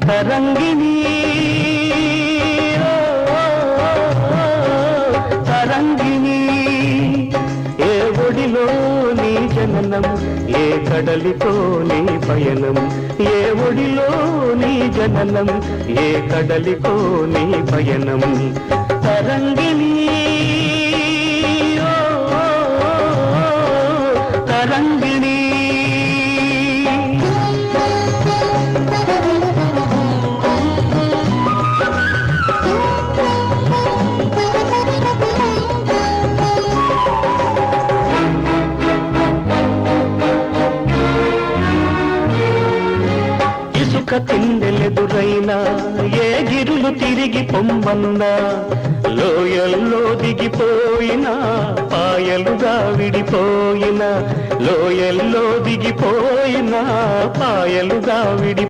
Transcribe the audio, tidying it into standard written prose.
తరంగిణి తరంగిణి ఏ ఒడిలో నీ జననం ఏ కడలితో నీ పయనం ఏ ఒడిలో నీ జననం ఏ కడలితో నీ పయనం తరంగిణి తరంగిణి ఇసుక తిండెలెదురైనా ఏ గిరులు తిరిగి పొమ్మన్నా లోయల్లో దిగిపోయినా పాయలుగా విడిపోయినా లోయల్లో దిగిపోయినా పాయలుగా